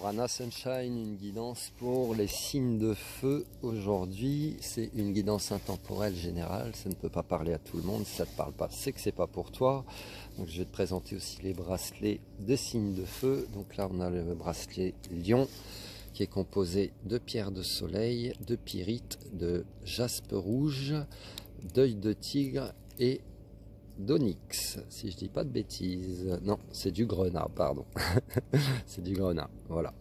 Anna Sunshine, une guidance pour les signes de feu. Aujourd'hui, c'est une guidance intemporelle générale. Ça ne peut pas parler à tout le monde. Si ça ne te parle pas, c'est que c'est pas pour toi. Donc, je vais te présenter aussi les bracelets de signes de feu. Donc là, on a le bracelet Lion qui est composé de pierres de soleil, de pyrite, de jaspe rouge, d'œil de tigre et d'onyx, si je dis pas de bêtises. Non, c'est du grenat, pardon. C'est du grenat, voilà.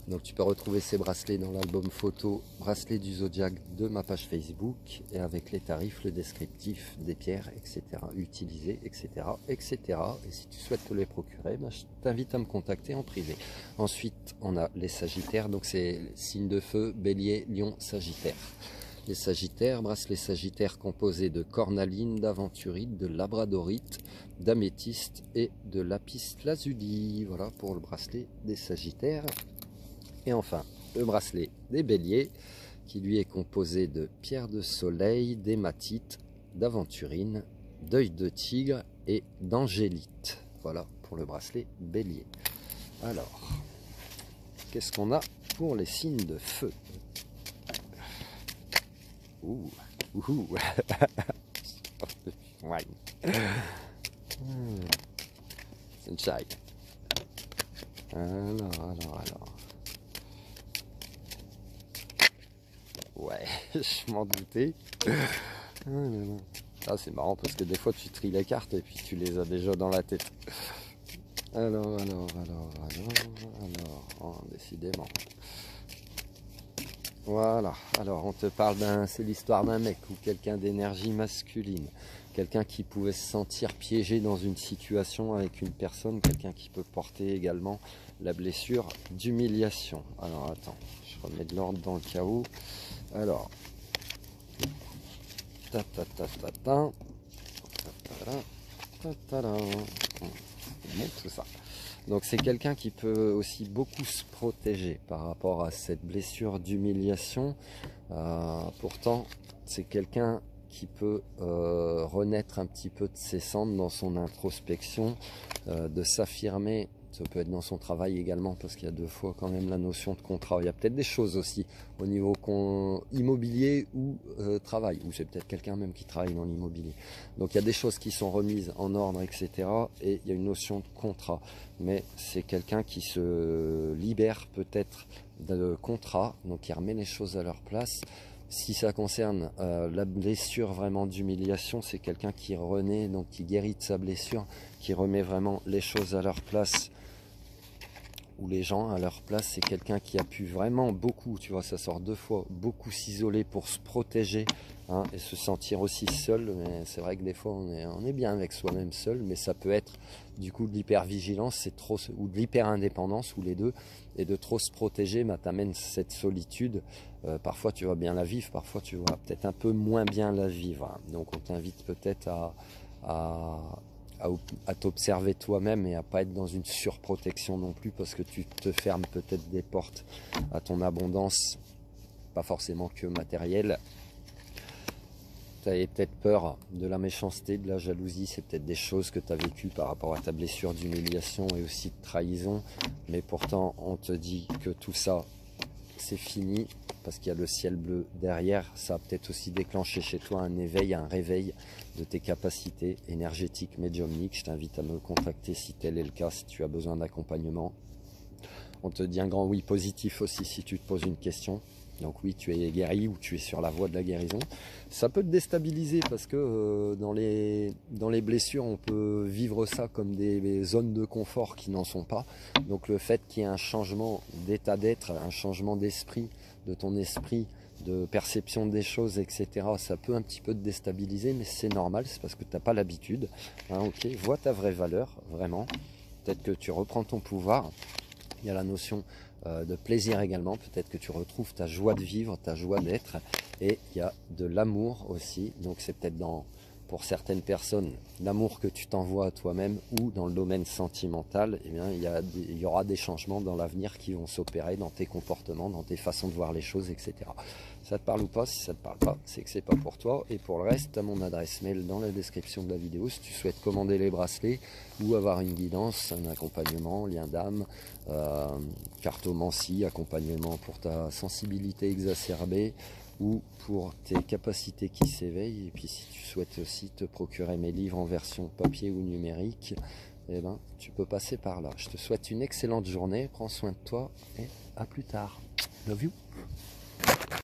Donc tu peux retrouver ces bracelets dans l'album photo bracelet du zodiaque de ma page Facebook, et avec les tarifs, le descriptif des pierres, etc. utilisées, etc. etc. Et si tu souhaites te les procurer, ben, je t'invite à me contacter en privé. Ensuite, on a les sagittaires, donc c'est signe de feu, bélier, lion, sagittaire. Les sagittaires, bracelets sagittaires composés de cornaline, d'aventurite, de labradorite, d'améthyste et de lapis lazuli. Voilà pour le bracelet des sagittaires. Et enfin, le bracelet des béliers, qui lui est composé de pierres de soleil, d'hématite, d'aventurine, d'œil de tigre et d'angélite. Voilà pour le bracelet bélier. Alors, qu'est-ce qu'on a pour les signes de feu? Ouh, ouh, ouais. Sunshine. Alors. Ouais, je m'en doutais. Ah, c'est marrant parce que des fois tu tries les cartes et puis tu les as déjà dans la tête. Alors, oh, décidément. Voilà, alors on te parle c'est l'histoire d'un mec ou quelqu'un d'énergie masculine, quelqu'un qui pouvait se sentir piégé dans une situation avec une personne, quelqu'un qui peut porter également la blessure d'humiliation. Alors attends, je remets de l'ordre dans le chaos. Alors, tout ça. Donc c'est quelqu'un qui peut aussi beaucoup se protéger par rapport à cette blessure d'humiliation. Pourtant, c'est quelqu'un qui peut renaître un petit peu de ses cendres dans son introspection, de s'affirmer. Ça peut être dans son travail également, parce qu'il y a deux fois quand même la notion de contrat. Il y a peut-être des choses aussi au niveau immobilier ou travail, ou c'est peut-être quelqu'un même qui travaille dans l'immobilier. Donc il y a des choses qui sont remises en ordre, etc. Et il y a une notion de contrat. Mais c'est quelqu'un qui se libère peut-être de contrat, donc qui remet les choses à leur place. Si ça concerne la blessure vraiment d'humiliation, c'est quelqu'un qui renaît, donc qui guérit de sa blessure, qui remet vraiment les choses à leur place, ou les gens à leur place. C'est quelqu'un qui a pu vraiment beaucoup, tu vois, ça sort deux fois, beaucoup s'isoler pour se protéger, hein, et se sentir aussi seul. Mais c'est vrai que des fois on est bien avec soi-même seul, mais ça peut être du coup de l'hypervigilance, c'est trop, ou de l'hyper-indépendance, ou les deux, et de trop se protéger, bah, t'amène cette solitude. Parfois tu vas bien la vivre, parfois tu vas peut-être un peu moins bien la vivre, hein. Donc on t'invite peut-être à t'observer toi-même et à pas être dans une surprotection non plus, parce que tu te fermes peut-être des portes à ton abondance, pas forcément que matérielle. Tu avais peut-être peur de la méchanceté, de la jalousie, c'est peut-être des choses que tu as vécues par rapport à ta blessure d'humiliation et aussi de trahison, mais pourtant on te dit que tout ça c'est fini, parce qu'il y a le ciel bleu derrière. Ça a peut-être aussi déclenché chez toi un éveil, un réveil de tes capacités énergétiques médiumniques. Je t'invite à me contacter si tel est le cas, si tu as besoin d'accompagnement. On te dit un grand oui positif aussi si tu te poses une question. Donc oui, tu es guéri ou tu es sur la voie de la guérison. Ça peut te déstabiliser parce que dans les blessures, on peut vivre ça comme des zones de confort qui n'en sont pas. Donc le fait qu'il y ait un changement d'état d'être, un changement d'esprit, de ton esprit, de perception des choses, etc., ça peut un petit peu te déstabiliser, mais c'est normal, c'est parce que tu n'as pas l'habitude. Hein, ok, vois ta vraie valeur, vraiment. Peut-être que tu reprends ton pouvoir. Il y a la notion de plaisir également, peut-être que tu retrouves ta joie de vivre, ta joie d'être, et il y a de l'amour aussi, donc c'est peut-être dans pour certaines personnes, l'amour que tu t'envoies à toi-même ou dans le domaine sentimental, eh bien, il y aura des changements dans l'avenir qui vont s'opérer dans tes comportements, dans tes façons de voir les choses, etc. Ça te parle ou pas? Si ça te parle pas, c'est que c'est pas pour toi. Et pour le reste, tu as mon adresse mail dans la description de la vidéo si tu souhaites commander les bracelets ou avoir une guidance, un accompagnement, lien d'âme, cartomancie, accompagnement pour ta sensibilité exacerbée ou pour tes capacités qui s'éveillent. Et puis si tu souhaites aussi te procurer mes livres en version papier ou numérique, eh ben, tu peux passer par là. Je te souhaite une excellente journée, prends soin de toi et à plus tard. Love you.